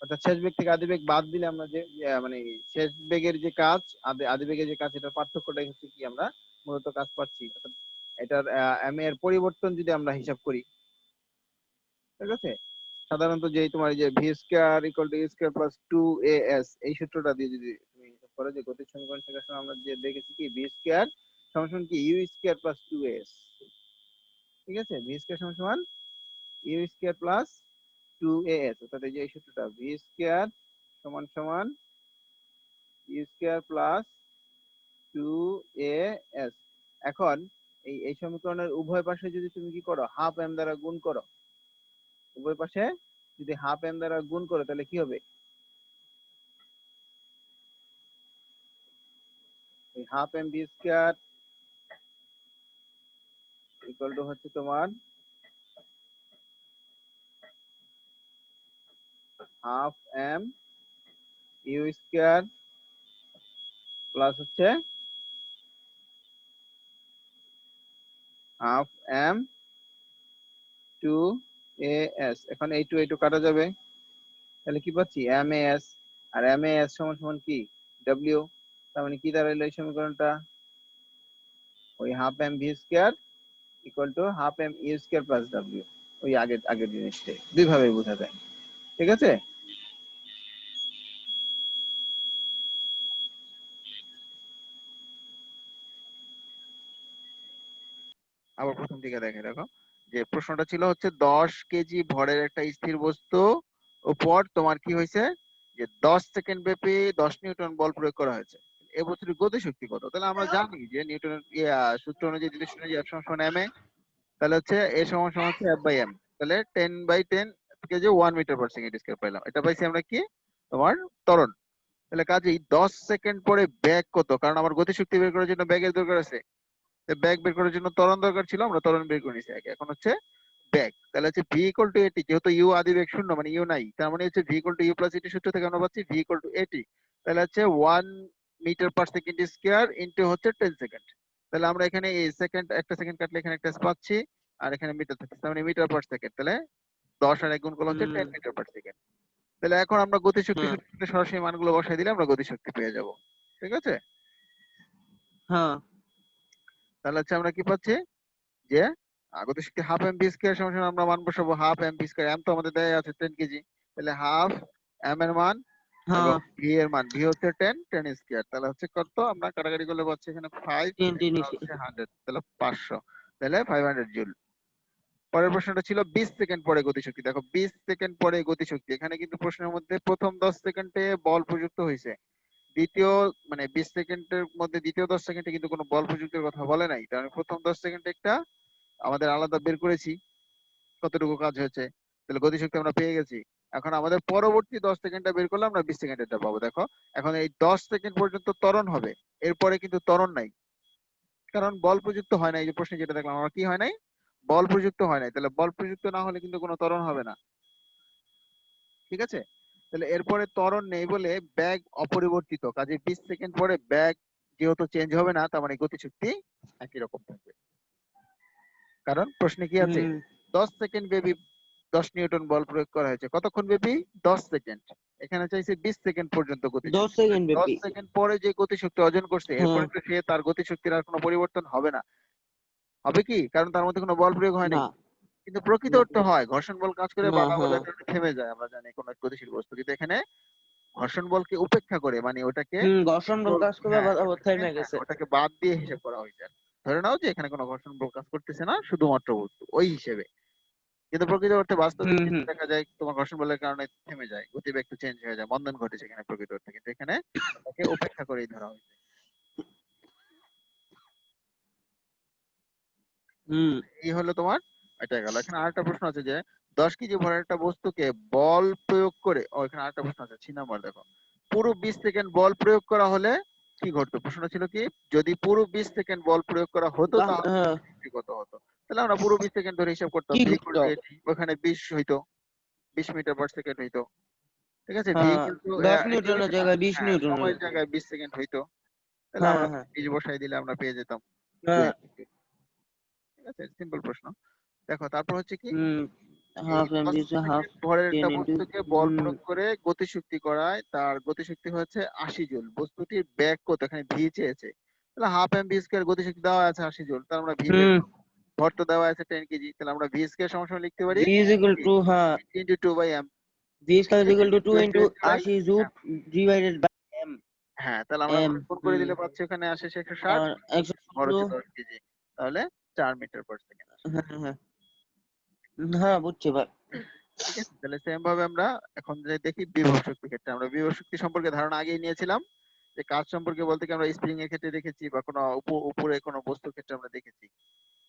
অর্থাৎ শেষ বেগ থেকে আদি বেগ বাদ দিলে আমরা যে মানে শেষ বেগের যে কাজ আদি বেগের যে কাজ, এটার পার্থক্যটা হচ্ছে কি আমরা মূলত কাজ পাচ্ছি। অর্থাৎ এটার এম এর পরিবর্তন যদি আমরা হিসাব করি, ঠিক আছে, সাধারণত যে তোমার যে v square equal to u square plus 2as এই সূত্রটা দিয়ে যদি তুমি হিসাব করো, যে গতির সমীকরণ শেখার সময় আমরা যে দেখেছি কি ভি স্কয়ার সমান সমান কি ইউ স্কয়ার প্লাস 2as। ঠিক আছে, ভি স্কয়ার সমান সমান ইউ স্কয়ার প্লাস 2as, অর্থাৎ এই যে এই সূত্রটা ভি স্কয়ার সমান সমান ইউ স্কয়ার প্লাস 2as। এখন এই সমীকরণের উভয় পাশে যদি তুমি কি করো, হাফ এম দ্বারা গুণ করো, উভয় পাশে যদি হাফ এম দ্বারা গুণ করো তাহলে কি হবে, half m v square equal to হচ্ছে তোমার half m u square plus হচ্ছে হাফ এম 2as। এখন এই টু কাটা যাবে, তাহলে কি পাচ্ছি এম এস, আর এম এস সমান সমান কি ডব্লিউ। তার মানে কি দাঁড়াইলো এই সমীকরণটা, ওই half m v square equal to half m u square plus ডব্লিউ। ওই আগের আগের জিনিসটাই দুই ভাবে বোঝা যায়। ঠিক আছে, আবার প্রথম দিকে দেখে দেখো, যে প্রশ্নটা ছিল হচ্ছে 10 কেজি ভরের একটা স্থির বস্তু উপর তোমার কি হয়েছে, যে 10 সেকেন্ড ব্যাপী 10 নিউটন বল প্রয়োগ করা হয়েছে। এই বস্তুর গতিশক্তি কত? তাহলে আমরা জানি যে নিউটনের সূত্র অনুযায়ী যদি শুনে যে F সমান সমান ma, তাহলে হচ্ছে a সমান সমান হচ্ছে F/m। তাহলে 10/10 KG 1 metre per second square পেলাম। এটা পাইছি আমরা কি, তোমার ত্বরণ। তাহলে কাজেই 10 সেকেন্ড পরে বেগ কত, কারণ আমার গতিশক্তি বের করার জন্য বেগের দরকার আছে, ব্যাক বের করার জন্য ত্বরণ দরকার ছিল, আমরা ত্বরণ বের করে নিছি আগে। এখন হচ্ছে ব্যাক, তাহলে হচ্ছে ভি ইকুয়াল টু এটি, যেহেতু ইউ আদি বেগ শূন্য মানে ইউ নাই, তার মানে হচ্ছে v equal to u plus a t সূত্র থেকে আমরা পাচ্ছি ভি ইকুয়াল টু এটি। তাহলে হচ্ছে 1 metre per second square into হচ্ছে 10 সেকেন্ড। তাহলে আমরা এখানে এই সেকেন্ড, একটা সেকেন্ড কাটলে এখানে একটা পাচ্ছি, আর এখানে মিটার থাকছে, তার মানে মিটার পার সেকেন্ড। তাহলে 10 আর 1 গুণ করলে হচ্ছে 10 মিটার পার সেকেন্ড। তাহলে এখন আমরা গতিশক্তি সূত্রে সরাসরি মানগুলো বসাই দিলে আমরা গতিশক্তি পেয়ে যাব। ঠিক আছে, হ্যাঁ তাহলে হচ্ছে আমরা কি পাচ্ছি, যে গতিশক্তি হাফ এম ভি স্কয়ার সমান সমান আমরা মান বসাবো half m v square, m তো আমাদের দেয়া আছে 10 কেজি, তাহলে হাফ এম এর মান এবং হ্যাঁ ভি এর মান, ভি হচ্ছে 10 স্কয়ার, তাহলে হচ্ছে কত, আমরা কাটাকাটি করলে পাচ্ছি এখানে 5 10 হচ্ছে 100, তাহলে 500, তাহলে 500 জুল। পরের প্রশ্নটা ছিল 20 সেকেন্ড পরে গতিশক্তি। দেখো 20 সেকেন্ড পরে গতিশক্তি, এখানে কিন্তু প্রশ্নের মধ্যে প্রথম 10 সেকেন্ডে বল প্রযুক্ত হয়েছে, দ্বিতীয় মানে 20 সেকেন্ডের মধ্যে দ্বিতীয় 10 সেকেন্ডে কিন্তু কোনো বল প্রযুক্তির কথা বলে নাই। তার মানে প্রথম 10 সেকেন্ডে একটা আমাদের আলাদা বের করেছি কতটুকু কাজ হয়েছে, তাহলে গতিশক্তি আমরা পেয়ে গেছি। এখন আমাদের পরবর্তী 10 সেকেন্ডটা বের করলে আমরা 20 সেকেন্ডেরটা পাবো। দেখো এখন এই 10 সেকেন্ড পর্যন্ত ত্বরণ হবে, এরপরে কিন্তু ত্বরণ নাই, কারণ বল প্রযুক্ত হয় না। এই যে প্রশ্নে যেটা দেখলাম আমরা, কি হয় নাই, বল প্রযুক্ত হয় নাই, তাহলে বল প্রযুক্ত না হলে কিন্তু কোনো ত্বরণ হবে না। ঠিক আছে, তাহলে এরপরে ত্বরণ নেই বলে ব্যাগ অপরিবর্তিত, কাজে 20 সেকেন্ড পরে ব্যাগ যেহেতু চেঞ্জ হবে না, তার মানে গতিশক্তি একই রকম থাকবে। কারণ প্রশ্নে কি আছে, 10 সেকেন্ড ব্যাপী 10 নিউটন বল প্রয়োগ করা হয়েছে, কতক্ষণ ব্যাপী, 10 সেকেন্ড। এখানে চাইছে 20 সেকেন্ড পর্যন্ত 10 গতিশক্তি, সেকেন্ড 10 ব্যাপী। সেকেন্ড পরে যে গতিশক্তি অর্জন করছে এরপরে তো সে তার গতিশক্তির আর কোনো পরিবর্তন হবে না, হবে কি, কারণ তার মধ্যে কোনো বল প্রয়োগ হয় না নাই। কিন্তু প্রকৃত না অর্থে হয়, ঘর্ষণ বল কাজ করে, না বাধা হ্যাঁ বলের কারণে থেমে যায়, আমরা জানি কোনো এক গতিশীল বস্তু, কিন্তু এখানে ঘর্ষণ বলকে উপেক্ষা করে, মানে ওটাকে ঘর্ষণ বল কাজ করবে হ্যাঁ থেমে গেছে। ওটাকে বাদ দিয়ে হিসাব করা হয়েছে। ধরে নাও যে এখানে কোনো ঘর্ষণ বল কাজ করতেছে না, শুধুমাত্র বস্তু ওই হিসেবে। কিন্তু প্রকৃত অর্থে বাস্তবে যেটা দেখা যায়, তোমার ঘর্ষণ বলের কারণে থেমে যায়, গতিবেগ একটু চেঞ্জ হয়ে যায়, মন্দন ঘটেছে এখানে প্রকৃত অর্থে, কিন্তু এখানে তাকে উপেক্ষা করেই ধরা হয়েছে। এই হলো তোমার, এটা গেল। এখানে আরেকটা প্রশ্ন আছে যে 10 কেজি ভরের একটা বস্তুকে বল প্রয়োগ করে, এখানে আরেকটা প্রশ্ন আছে 6 নাম্বার, দেখো পুরো 20 সেকেন্ড বল প্রয়োগ করা হলে কি ঘটতো। প্রশ্নটা ছিল কি, যদি পুরো 20 সেকেন্ড বল প্রয়োগ করা হতো তাহলে কি কত হতো। তাহলে আমরা পুরো 20 সেকেন্ড ধরে হিসাব করতাম। কি ভি ইকুয়াল করতে টু হবে? এটি, ওখানে 20 হইতো, 20 মিটার পার সেকেন্ড হইতো। ঠিক আছে, ভি হ্যাঁ, ইকুয়াল টু 10 এটি নিউটনের হইছে না, জায়গায় 20 হ্যাঁ নিউটন সময়ের হইতো। জায়গায় 20 সেকেন্ড হইতো। তাহলে হ্যাঁ আমরা হ্যাঁ 20 বসাই দিলে আমরা পেয়ে যেতাম হ্যাঁ 2 ঠিক আছে, সিম্পল প্রশ্ন। দেখো তারপর হচ্ছে কি, হুম, এই হাফ এম 10 বি হাফ সেকেন্ড ভরের 10 একটা ইন্টু বস্তুকে বল প্রয়োগ করে গতিশক্তি করায়, তার গতিশক্তি হচ্ছে 80 জুল। বস্তুটির ব্যাগ কত, এখানে ভি চেয়েছে। তাহলে হাফ এম ভি স্কয়ার, গতিশক্তি দেওয়া আছে 80 জুল, তাহলে আমরা ভি বের হুম করব। ভর তো দেওয়া আছে 10 কেজি, তাহলে আমরা ভি স্কয়ার সমান লিখতে পারি ভি ইজ ইকুয়াল টু হ্যাঁ into 2 by m. V square ঠিক ইজ আছে, equal to 2 2 into 20 by 80 joule m. Divided by m. হ্যাঁ, তাহলে আমরা এম গুণ করে দিলে পাচ্ছি ওখানে আসে 160, আর ভর 116। হচ্ছে 10 কেজি, তাহলে 4 মিটার পার সেকেন্ড। হ্যাঁ হ্যাঁ হ্যাঁ বুঝছি ভাই। ঠিক আছে, তাহলে সেম ভাবে আমরা এখন যে দেখি বিভব শক্তি ক্ষেত্রে, আমরা বিভব শক্তি সম্পর্কে ধারণা আগেই নিয়েছিলাম। যে কাজ সম্পর্কে বলতে কি আমরা স্প্রিং এর ক্ষেত্রে দেখেছি, বা কোনো উপরে কোনো বস্তুর ক্ষেত্রে আমরা দেখেছি।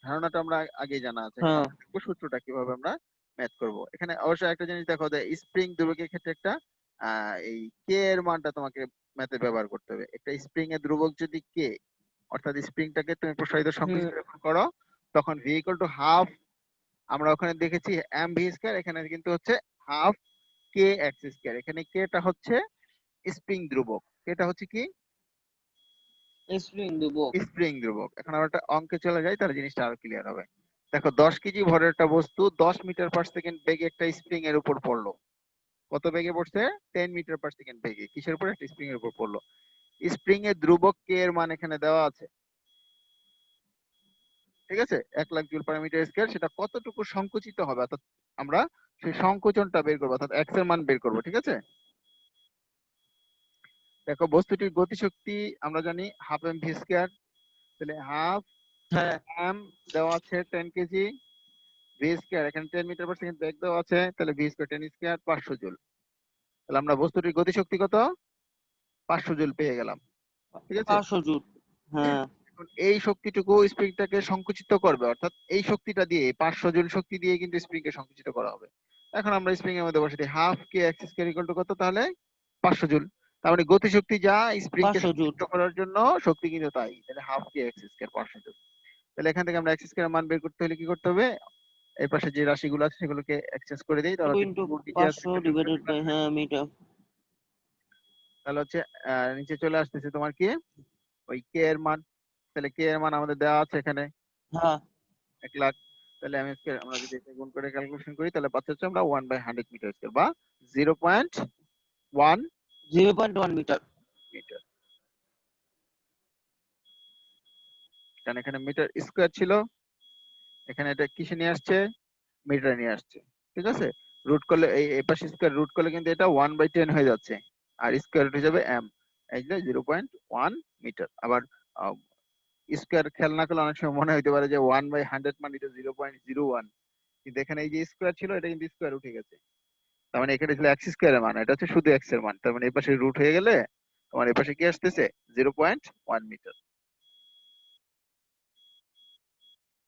ধারণাটা আমরা আগেই জানা আছে। এখন হ্যাঁ আমরা দেখবো সূত্রটা কিভাবে আমরা ম্যাথ করব। এখানে অবশ্যই একটা জিনিস দেখো, যে স্প্রিং ধ্রুবকের ক্ষেত্রে একটা এই কে এর মানটা তোমাকে ম্যাথে ব্যবহার করতে হবে। একটা স্প্রিং এর ধ্রুবক যদি কে, অর্থাৎ স্প্রিংটাকে তুমি প্রসারিত হুম সংকুচিত যখন করো, তখন ভি ইকুয়াল টু হাফ, আমরা ওখানে দেখেছি এম ভি স্কয়ার, এখানে কিন্তু হচ্ছে হাফ কে এক্স স্কয়ার। এখানে কেটা হচ্ছে স্প্রিং ধ্রুবক, এটা হচ্ছে কি স্প্রিং দেবো। স্প্রিং ধ্রুবক। এখন আমরা একটা অঙ্কে চলে যাই, তাহলে জিনিসটা আরো ক্লিয়ার হবে। দেখো 10 কেজি ভরের একটা বস্তু 10 মিটার পার সেকেন্ড বেগে একটা স্প্রিং এর উপর পড়লো। কত বেগে পড়ছে? 10 মিটার পার সেকেন্ড বেগে। কিসের উপর? একটা স্প্রিং এর উপর পড়লো। স্প্রিং এর ধ্রুবক কে এর মান এখানে দেওয়া আছে। ঠিক আছে, 1,00,000 জুল পার মিটার স্কয়ার। সেটা কতটুকু সংকুচিত হবে, অর্থাৎ আমরা সেই সংকোচনটা বের করবো, অর্থাৎ এক্স এর মান বের করবো। ঠিক আছে, দেখো বস্তুটির গতিশক্তি আমরা জানি হাফ এম ভি স্কয়ার। তাহলে হাফ হ্যাঁ এম দেওয়া আছে 10 কেজি, ভি স্কয়ার এখানে 10 মিটার পার সেকেন্ড বেগ দেওয়া আছে, তাহলে ভি স্কয়ার 10 স্কয়ার 500 জুল। তাহলে আমরা বস্তুটির গতিশক্তি কত? 500 জুল পেয়ে গেলাম। ঠিক আছে, 500 জুল। হ্যাঁ এখন এই শক্তিটুকু স্প্রিংটাকে সংকুচিত করবে, অর্থাৎ এই শক্তিটা দিয়ে 500 জুল শক্তি দিয়ে কিন্তু স্প্রিংকে সংকুচিত করা হবে। এখন আমরা স্প্রিং এর মধ্যে বসে দিই হাফ কে এক্স স্কয়ার ইকুয়াল টু কত, তাহলে 500 জুল। তার মানে গতিশক্তি যা, স্প্রিংকে 500 জুল। সংকুচিত করার জন্য শক্তি কিন্তু তাই। তাহলে হাফ কে এক্স স্কয়ার 500 জুল। তাহলে এখান থেকে আমরা এক্স স্কয়ার মান বের করতে হলে কি করতে হবে? এই পাশে যে রাশিগুলো আছে সেগুলোকে এক্সচেঞ্জ করে দেই, 2 তাহলে হচ্ছে ইন্টু নিচে আছে 500 ডিভাইডেড বাই হ্যাঁ মিটার। তাহলে হচ্ছে নিচে চলে আসতেছে তোমার কি ওই কে এর মান। তাহলে কে এর মান আমাদের দেওয়া আছে এখানে হ্যাঁ 1,00,000। তাহলে আমরা যদি এটা গুণ করে ক্যালকুলেশন করি, তাহলে পাচ্ছি হচ্ছে আমরা 1/100 মিটার স্কয়ার, বা 0.1 0.1 মিটার। মিটার। কারণ এখানে মিটার স্কয়ার ছিল, এখানে এটা কিসে নিয়ে আসছে? মিটার নিয়ে আসছে। ঠিক আছে, রুট করলে এই পাশে স্কয়ার রুট করলে কিন্তু এটা 1/10 হয়ে যাচ্ছে, আর স্কয়ার রুট হয়ে যাবে এম। এই যে 0.1 মিটার। আবার স্কয়ার খেয়াল না করলে অনেক সময় মনে হইতে পারে যে 1/100 মানে এটা 0.01, কিন্তু এখানে এই যে স্কয়ার ছিল এটা কিন্তু স্কয়ার উঠে গেছে। তার মানে এখানে ছিল এক্স স্কয়ারের মান, এটা হচ্ছে শুধু এক্স এর মান। তার মানে এই পাশে রুট হয়ে গেলে তোমার এই পাশে কি আসতেছে? 0.1 মিটার।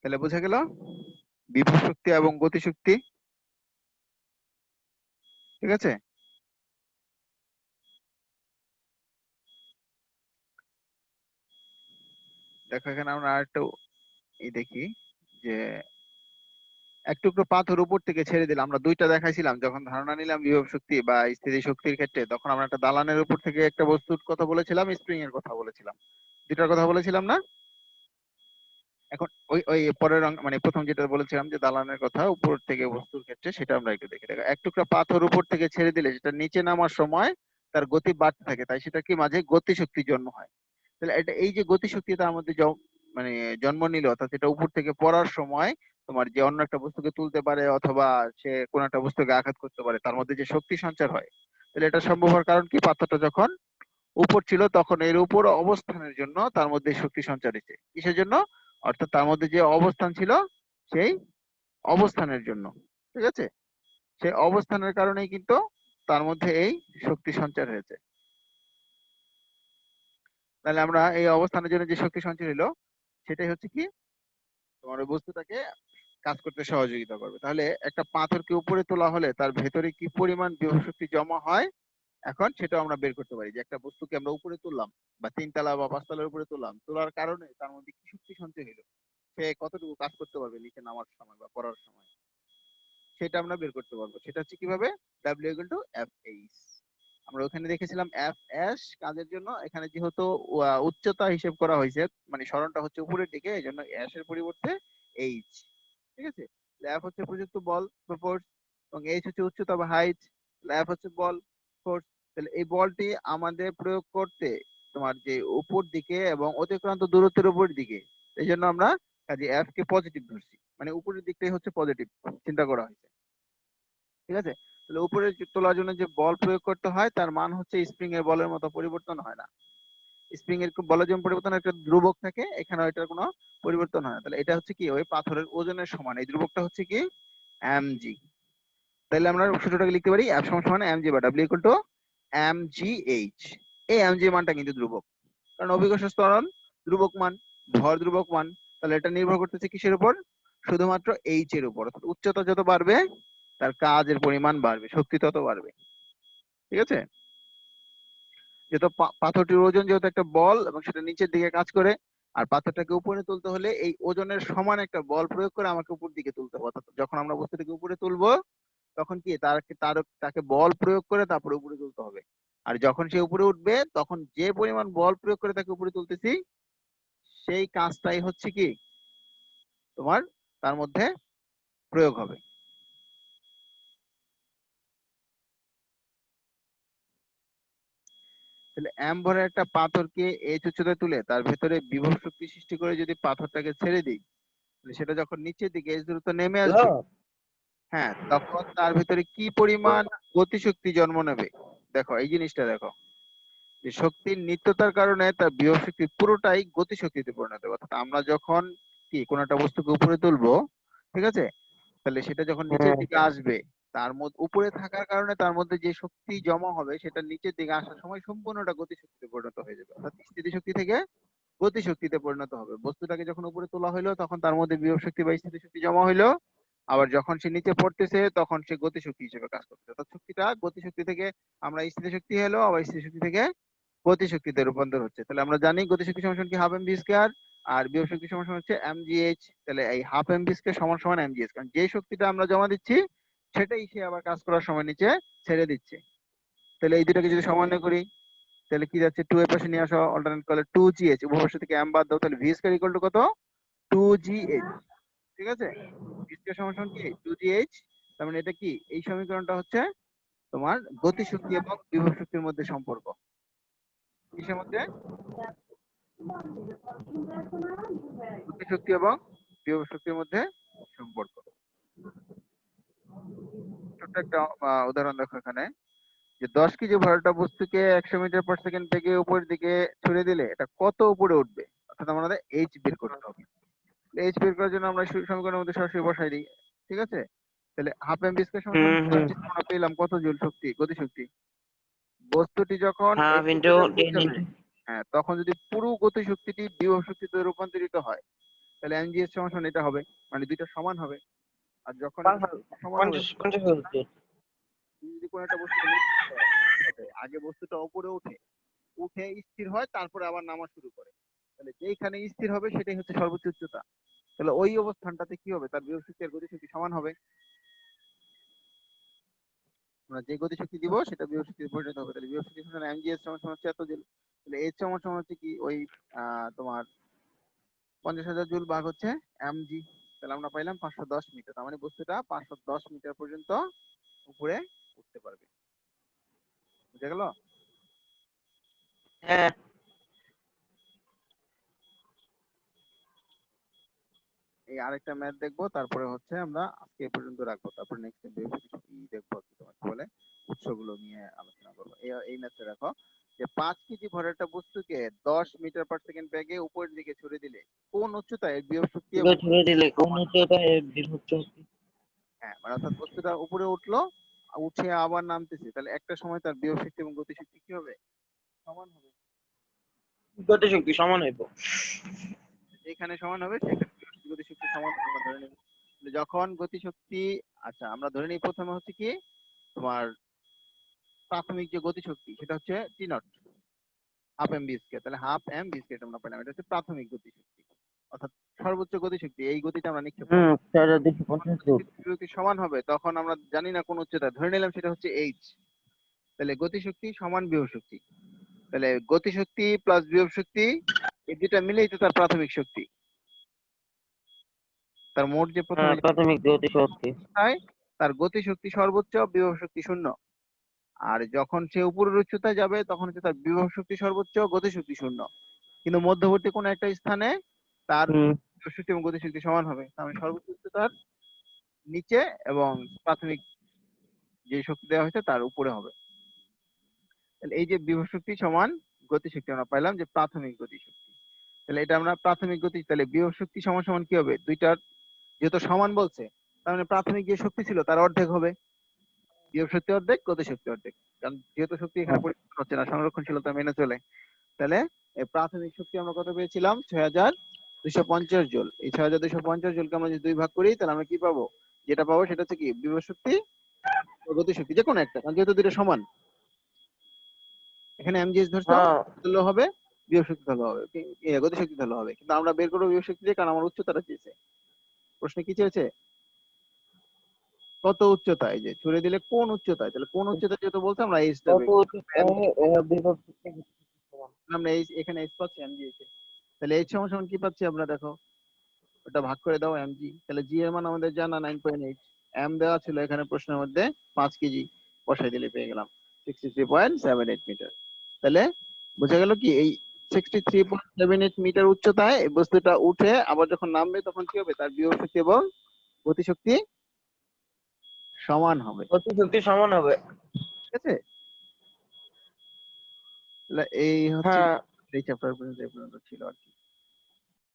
তাহলে বোঝা গেল বিভব শক্তি এবং গতিশক্তি। ঠিক আছে, দেখো এখানে আমরা আরেকটা দেখি, যে এক টুকরো পাথর উপর থেকে ছেড়ে দিলাম। আমরা দুইটা দেখাইছিলাম যখন ধারণা নিলাম বিভব শক্তি বা স্থিতি শক্তির ক্ষেত্রে, তখন আমরা একটা দালানের উপর থেকে একটা বস্তুর কথা বলেছিলাম, স্প্রিং এর কথা বলেছিলাম, দুটার কথা বলেছিলাম না? এখন ওই ওই পরের মানে প্রথম যেটা বলেছিলাম যে দালানের কথা উপর থেকে বস্তুর ক্ষেত্রে, সেটা আমরা একটু দেখে দেখো। এক টুকরা পাথর উপর থেকে ছেড়ে দিলে সেটা নিচে নামার সময় তার গতি বাড়তে থাকে, তাই সেটা কি মাঝে গতিশক্তির জন্ম হয়। তাহলে এটা এই যে গতিশক্তি তার মধ্যে মানে জন্ম নিল, অর্থাৎ এটা উপর থেকে পড়ার সময় তোমার যে অন্য একটা বস্তুকে তুলতে পারে, অথবা সে কোন একটা বস্তুকে আঘাত করতে পারে, তার মধ্যে যে শক্তি সঞ্চার হয়। তাহলে এটা সম্ভব হওয়ার কারণ কি? পাথরটা যখন উপর ছিল তখন এর উপর অবস্থানের জন্য তার মধ্যে শক্তি সঞ্চার হয়েছে। কিসের জন্য? অর্থাৎ তার মধ্যে যে অবস্থান ছিল সেই অবস্থানের জন্য। ঠিক আছে, সেই অবস্থানের কারণেই কিন্তু তার মধ্যে এই শক্তি সঞ্চার হয়েছে। তাহলে আমরা এই অবস্থানের জন্য যে শক্তি সঞ্চার হলো, সেটাই হচ্ছে কি তোমার ওই বস্তুটাকে কাজ করতে সহযোগিতা করবে। তাহলে একটা পাথরকে উপরে তোলা হলে তার ভেতরে কি পরিমাণ বিভব শক্তি জমা হয়, এখন সেটা আমরা বের করতে পারি। যে একটা বস্তুকে আমরা উপরে তুললাম, বা 3 তলা বা 5 তলার উপরে তুললাম, তোলার কারণে তার মধ্যে কি শক্তি সঞ্চয় হলো, সে কতটুকু কাজ করতে পারবে নিচে নামার সময় বা পড়ার সময়, সেটা আমরা বের করতে পারবো। সেটা হচ্ছে কিভাবে, W equal two F H. আমরা ওখানে দেখেছিলাম এফ এস কাজের জন্য, এখানে যেহেতু উচ্চতা হিসেব করা হয়েছে, মানে সরণটা হচ্ছে উপরের দিকে, এই জন্য এস এর পরিবর্তে এইচ। ঠিক আছে, এফ হচ্ছে প্রযুক্ত বল বা ফোর্স, এবং এইচ হচ্ছে উচ্চতা বা হাইট। এফ হচ্ছে বল, ফোর্স। তাহলে এই বলটি আমাদের প্রয়োগ করতে তোমার যে উপর দিকে এবং অতিক্রান্ত দূরত্বের উপর দিকে, এই জন্য আমরা কাজে এফ কে পজিটিভ ধরছি, মানে উপরের দিকটাই হচ্ছে পজিটিভ চিন্তা করা হয়েছে। ঠিক আছে, তাহলে উপরে তোলার জন্য যে বল প্রয়োগ করতে হয় তার মান হচ্ছে স্প্রিং এর বলের মতো পরিবর্তন হয় না। স্প্রিং এর বলের যেমন পরিবর্তন একটা ধ্রুবক থাকে, এখানে এটার কোনো পরিবর্তন হয় না। তাহলে এটা হচ্ছে কি, ওই পাথরের ওজনের সমান, এই ধ্রুবকটা হচ্ছে কি mg। তাহলে আমরা সূত্রটাকে লিখতে পারি F সমান mg বা W ইকুয়াল টু mgh। এই mg মানটা কিন্তু ধ্রুবক, কারণ অভিকর্ষ ত্বরণ ধ্রুবক মান, ভর ধ্রুবক মান। তাহলে এটা নির্ভর করতেছে কিসের উপর, শুধুমাত্র এইচ এর উপর। অর্থাৎ উচ্চতা যত বাড়বে তার কাজের পরিমাণ বাড়বে, শক্তি তত বাড়বে। ঠিক আছে, যেহেতু পাথরটির ওজন যেহেতু একটা বল এবং সেটা নিচের দিকে কাজ করে, আর পাথরটাকে উপরে তুলতে হলে এই ওজনের সমান একটা বল প্রয়োগ করে আমাকে উপর দিকে তুলতে হবে। অর্থাৎ যখন আমরা বস্তুটাকে উপরে তুলবো তখন কি তাকে বল প্রয়োগ করে তারপরে উপরে তুলতে হবে। আর যখন সে উপরে উঠবে তখন যে পরিমাণ বল প্রয়োগ করে তাকে উপরে তুলতেছি, সেই কাজটাই হচ্ছে কি তোমার তার মধ্যে প্রয়োগ হবে। তাহলে এম ভরের একটা পাথরকে এইচ উচ্চতায় তুলে তার ভেতরে বিভব শক্তি সৃষ্টি করে যদি পাথরটাকে ছেড়ে দিই, তাহলে সেটা যখন নিচের দিকে এইচ দ্রুত নেমে আসবে, হ্যাঁ, তখন তার ভেতরে কি পরিমাণ গতিশক্তি জন্ম নেবে। দেখো এই জিনিসটা দেখো, যে শক্তির নিত্যতার কারণে তার বিভব শক্তি পুরোটাই গতিশক্তিতে পরিণত হবে। অর্থাৎ আমরা যখন কি কোনো একটা বস্তুকে উপরে তুলবো, ঠিক আছে, তাহলে সেটা যখন নিচের দিকে আসবে, তার মধ্যে উপরে থাকার কারণে তার মধ্যে যে শক্তি জমা হবে সেটা নিচের দিকে আসার সময় সম্পূর্ণটা গতিশক্তিতে পরিণত হয়ে যাবে। অর্থাৎ স্থিতিশক্তি থেকে গতিশক্তিতে পরিণত হবে। বস্তুটাকে যখন উপরে তোলা হইলো তখন তার মধ্যে বিভব শক্তি বা স্থিতিশক্তি জমা হইলো, আবার যখন সে নিচে পড়তেছে তখন সে গতিশক্তি হিসেবে কাজ করতেছে। অর্থাৎ শক্তিটা গতিশক্তি থেকে আমরা স্থিতিশক্তি হলো, আবার স্থিতিশক্তি থেকে গতিশক্তিতে রূপান্তর হচ্ছে। তাহলে আমরা জানি গতিশক্তি সমান কি হাফ এম ভি স্কয়ার, আর বিভব শক্তি সমান হচ্ছে mgh। তাহলে এই হাফ এম ভি স্কয়ার সমান সমান mgh, কারণ যে শক্তিটা আমরা জমা দিচ্ছি সেটাই সে আবার কাজ করার সময় নিচে ছেড়ে দিচ্ছে। তাহলে এই দুটাকে যদি সমন্বয় করি, তাহলে কি যাচ্ছে, 2 এর পাশে নিয়ে আসো, অল্টারনেট করলে 2gh, উভয় থেকে m বাদ দাও, তাহলে ভি স্কয়ার ইকুয়াল টু কত, 2gh। ঠিক আছে, ভি স্কয়ার সমান সমান কি 2gh। তার মানে এটা কি, এই সমীকরণটা হচ্ছে তোমার গতিশক্তি এবং বিভব শক্তির মধ্যে সম্পর্ক। কিসের মধ্যে, গতিশক্তি এবং বিভব শক্তির মধ্যে সম্পর্ক। ছোট্ট একটা উদাহরণ দেখো এখানে, যে 10 কেজি ভরের বস্তুকে 100 মিটার পার সেকেন্ড থেকে উপরের দিকে ছুড়ে দিলে এটা কত উপরে উঠবে। অর্থাৎ আমাদের এইচ বের করতে হবে। এইচ বের করার জন্য আমরা সমীকরণের মধ্যে সরাসরি বসাই দিই। ঠিক আছে, তাহলে হাফ এম ভি স্কয়ার সমান আমরা পেলাম কত জুল শক্তি, গতিশক্তি। বস্তুটি যখন এই হাফ ইন্টু প্রক্রিয়াটা 10 পৌঁছাবে, ইন্টু হ্যাঁ, তখন যদি পুরো গতিশক্তিটি বিভব শক্তিতে রূপান্তরিত হয়, তাহলে mgh সমান সমান এটা হবে, মানে দুইটা সমান হবে। আর যখন এটা সমান হবে, 50 হচ্ছে। যদি কোনো একটা বস্তু কি হবে, আগে বস্তুটা উপরে উঠে উঠে স্থির হয়, তারপরে আবার নামা শুরু করে। তাহলে যেখানে স্থির হবে সেটাই হচ্ছে সর্বোচ্চ উচ্চতা। তাহলে ওই অবস্থানটাতে কি হবে, তার বিভব শক্তি আর গতিশক্তি সমান হবে। আমরা যে গতিশক্তি দিব সেটা বিভব শক্তিতে পরিণত হবে। তাহলে বিভব শক্তি সমান mgh সমান সমান হচ্ছে এত জুল। তাহলে h সমান সমান হচ্ছে কি ওই তোমার 50,000 জুল ভাগ হচ্ছে mg। তাহলে আমরা পাইলাম 510 মিটার। তার মানে বস্তুটা 510 মিটার পর্যন্ত উপরে উঠতে পারবে। বুঝা গেল? হ্যাঁ। এই আরেকটা ম্যাথ দেখবো, তারপরে হচ্ছে আমরা আজকে এ পর্যন্ত রাখবো। তারপরে নেক্সট টাইম কি দেখবো, কি তোমাকে বলে উৎসগুলো নিয়ে আলোচনা করবো। এই ম্যাথটা দেখো, যে 5 কেজি ভরের একটা বস্তুকে 10 মিটার পার সেকেন্ড বেগে উপরের দিকে ছুড়ে দিলে কোন উচ্চতায় এর বিভব শক্তি এবং ছুড়ে দিলে কোন উচ্চতায় বিভব শক্তি, হ্যাঁ, মানে অর্থাৎ বস্তুটা উপরে উঠলো, উঠে আবার নামতেছে, তাহলে একটা সময় তার বিভব শক্তি এবং গতিশক্তি কি হবে, সমান হবে। গতি শক্তি সমান হইব। যেখানে সমান হবে সেখানে গতিশক্তি সমান আমরা ধরে নেব। যখন গতিশক্তি, আচ্ছা আমরা ধরে নিই প্রথমে হচ্ছে কি তোমার প্রাথমিক যে গতিশক্তি সেটা হচ্ছে T nought, half M V square. তাহলে হাফ এম বি স্কয়ার আমরা পেলাম, এটা হচ্ছে প্রাথমিক গতিশক্তি। অর্থাৎ সর্বোচ্চ গতিশক্তি, এই গতিতে আমরা নিক্ষেপ করবো। 6250 জুল। গতিশক্তি সমান হবে, তখন আমরা জানি না কোন উচ্চতা, ধরে নিলাম সেটা হচ্ছে এইচ। তাহলে গতিশক্তি সমান বিভব শক্তি। তাহলে গতিশক্তি প্লাস বিভব শক্তি এই দুটা মিলেই তো তার প্রাথমিক শক্তি। তার মোট যে প্রথমে হ্যাঁ, প্রাথমিক গতি শক্তি। হয়, তার গতিশক্তি সর্বোচ্চ, বিভব শক্তি শূন্য। আর যখন সে উপরের উচ্চতায় যাবে তখন হচ্ছে তার বিভব শক্তি সর্বোচ্চ, গতিশক্তি শূন্য। কিন্তু মধ্যবর্তী কোন একটা স্থানে তার হুম। বিভব শক্তি এবং গতিশক্তি সমান হবে। তার মানে সর্বোচ্চ উচ্চতার নিচে এবং প্রাথমিক যে শক্তি দেওয়া হয়েছে তার উপরে হবে। তাহলে এই যে বিভব শক্তি সমান গতিশক্তি আমরা পাইলাম যে প্রাথমিক গতিশক্তি। তাহলে এটা আমরা প্রাথমিক গতি, তাহলে বিভব শক্তি সমান সমান কি হবে, দুইটার যেহেতু সমান বলছে তার মানে প্রাথমিক যে শক্তি ছিল তার অর্ধেক হবে। বিভব শক্তি অর্ধেক, গতিশক্তি অর্ধেক, কারণ যেহেতু শক্তি এখানে পরিবর্তন হচ্ছে না, সংরক্ষণশীলতা মেনে চলে। তাহলে এই প্রাথমিক শক্তি আমরা কত পেয়েছিলাম, 6250 জুল। এই 6250 জুলকে আমরা যদি 2 ভাগ করি তাহলে আমরা কি পাবো, যেটা পাবো সেটা হচ্ছে কি বিভব শক্তি ও গতিশক্তি, যে কোনো একটা, কারণ যেহেতু দুটো সমান। এখানে এমজিএস ধরছো, হ্যাঁ, ধরলে হবে, বিভব শক্তি ধরলে হবে, গতিশক্তি ধরলে হবে। কিন্তু আমরা বের করবো বিভব শক্তি দিয়ে, কারণ আমার উচ্চতাটা চেয়েছে। প্রশ্নে কি চেয়েছে, কত উচ্চতায়, যে ছুড়ে দিলে কোন উচ্চতায়, তাহলে কোন উচ্চতায় যেহেতু বলছে আমরা এইচটা কত বের করবো। উচ্চতায় বিভব শক্তি সমান? আমরা এইচ, এখানে এইচ পাচ্ছি এমজি তে। তাহলে এইচ সমান সমান কি পাচ্ছি আমরা, দেখো ওটা ভাগ করে দাও এমজি। তাহলে জি এর মান আমাদের জানা 9.8, এম দেওয়া ছিল এখানে প্রশ্নের মধ্যে 5 কেজি, বসাই দিলে পেয়ে গেলাম 63.78 মিটার। তাহলে বোঝা গেল কি, এই 63.78 মিটার উচ্চতায় এই বস্তুটা উঠে আবার যখন নামবে তখন কি হবে, তার বিভব শক্তি এবং গতিশক্তি সমান হবে। গতি শক্তি সমান হবে। ঠিক আছে, তাহলে এই হচ্ছে হ্যাঁ। এই চ্যাপ্টার পর্যন্ত ছিল আর কি।